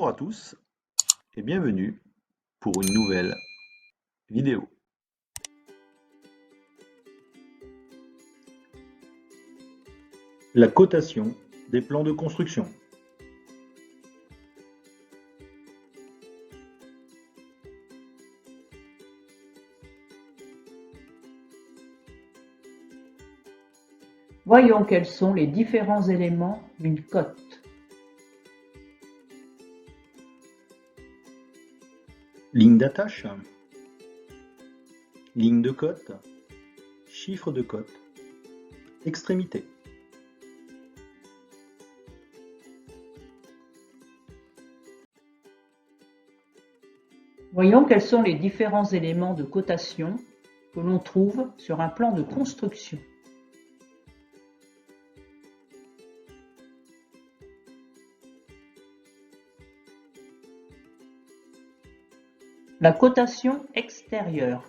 Bonjour à tous et bienvenue pour une nouvelle vidéo. La cotation des plans de construction. Voyons quels sont les différents éléments d'une cote. Ligne d'attache, ligne de cote, chiffre de cote, extrémité. Voyons quels sont les différents éléments de cotation que l'on trouve sur un plan de construction. La cotation extérieure.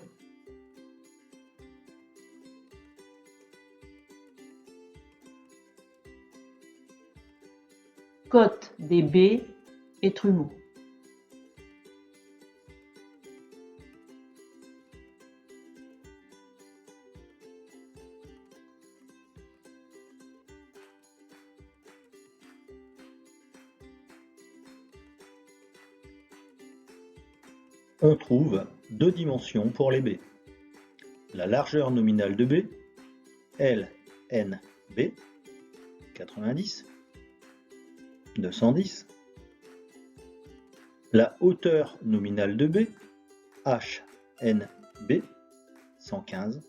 Cote des baies et trumeaux. On trouve deux dimensions pour les baies. La largeur nominale de baie, LNB, 90, 210. La hauteur nominale de baie, HNB, 115,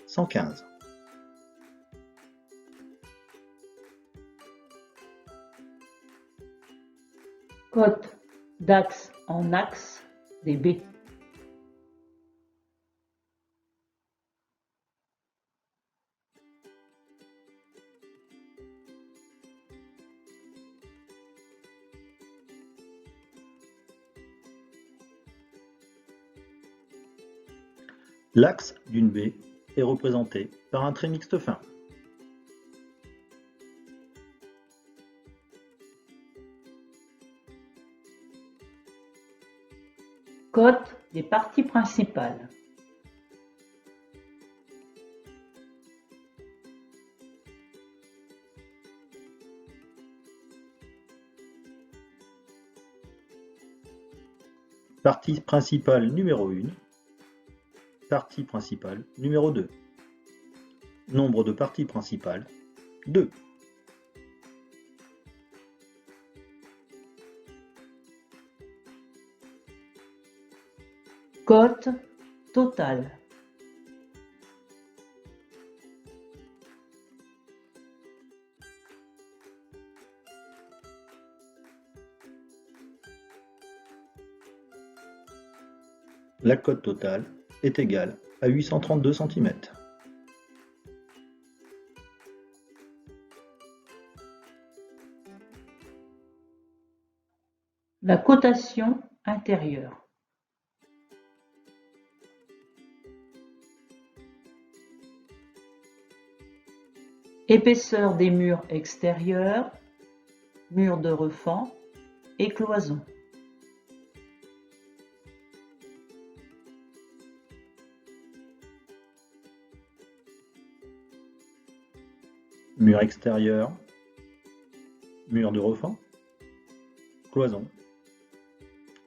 115. Cote d'axe en axe des baies. L'axe d'une baie est représenté par un trait mixte fin. Cote des parties principales. Partie principale numéro 1, partie principale numéro 2. Nombre de parties principales, 2. Cote totale. La cote totale est égale à 832 cm. La cotation intérieure. Épaisseur des murs extérieurs, murs de refend et cloisons. Mur extérieur, mur de refend, cloison,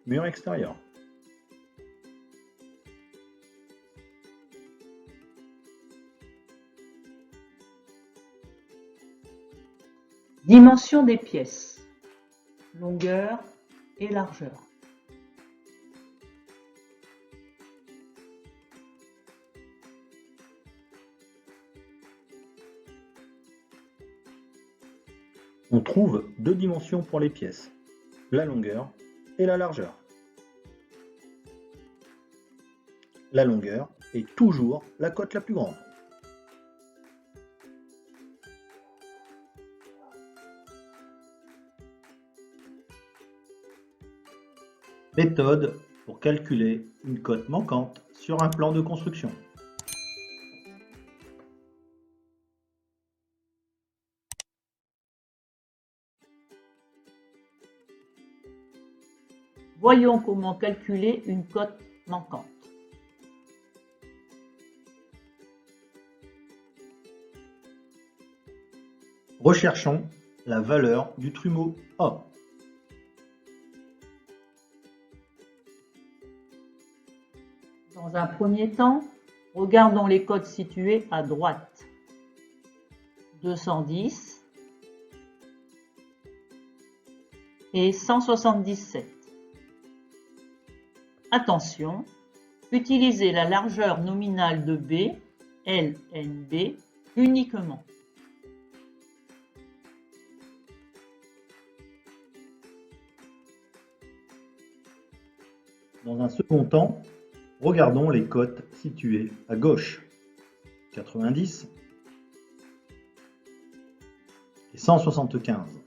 mur extérieur. Dimension des pièces. Longueur et largeur. On trouve deux dimensions pour les pièces, la longueur et la largeur. La longueur est toujours la cote la plus grande. Méthode pour calculer une cote manquante sur un plan de construction. Voyons comment calculer une cote manquante. Recherchons la valeur du trumeau A. Dans un premier temps, regardons les cotes situées à droite. 210 et 177. Attention, utilisez la largeur nominale de B, LNB, uniquement. Dans un second temps, regardons les cotes situées à gauche. 90 et 175.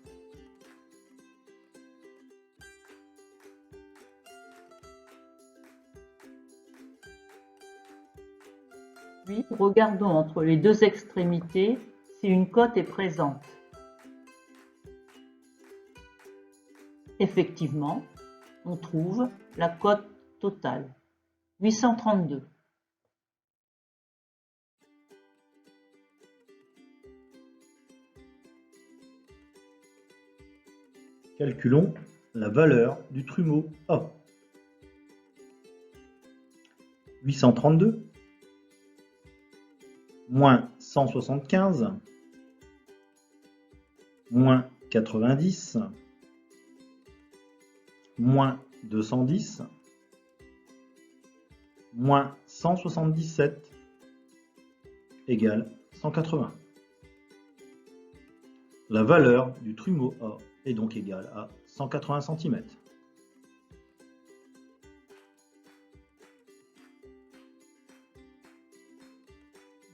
Puis, regardons entre les deux extrémités si une cote est présente. Effectivement, on trouve la cote totale, 832. Calculons la valeur du trumeau A. 832 moins 175 moins 90 moins 210 moins 177 égale 180. La valeur du trumeau A est donc égale à 180 cm.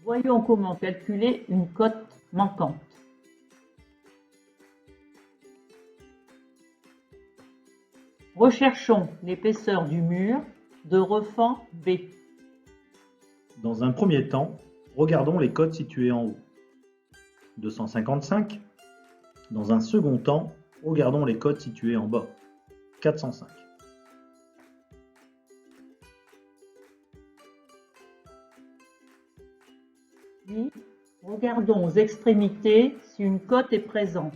Voyons comment calculer une cote manquante. Recherchons l'épaisseur du mur de refend B. Dans un premier temps, regardons les cotes situées en haut. 255. Dans un second temps, regardons les cotes situées en bas. 405. Puis, regardons aux extrémités si une cote est présente.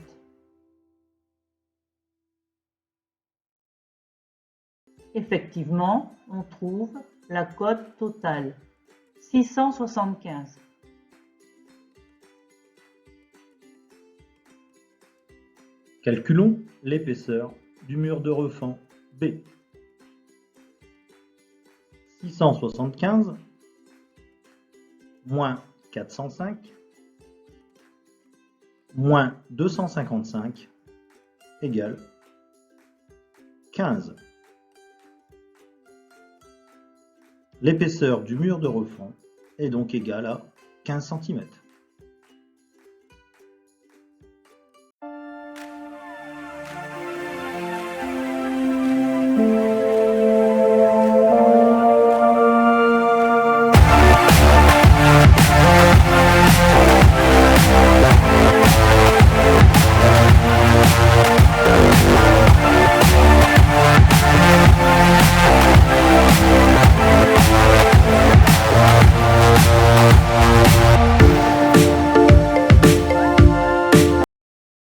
Effectivement, on trouve la cote totale, 675. Calculons l'épaisseur du mur de refend B. 675 moins 405 moins 255 égale 15. L'épaisseur du mur de refend est donc égale à 15 cm.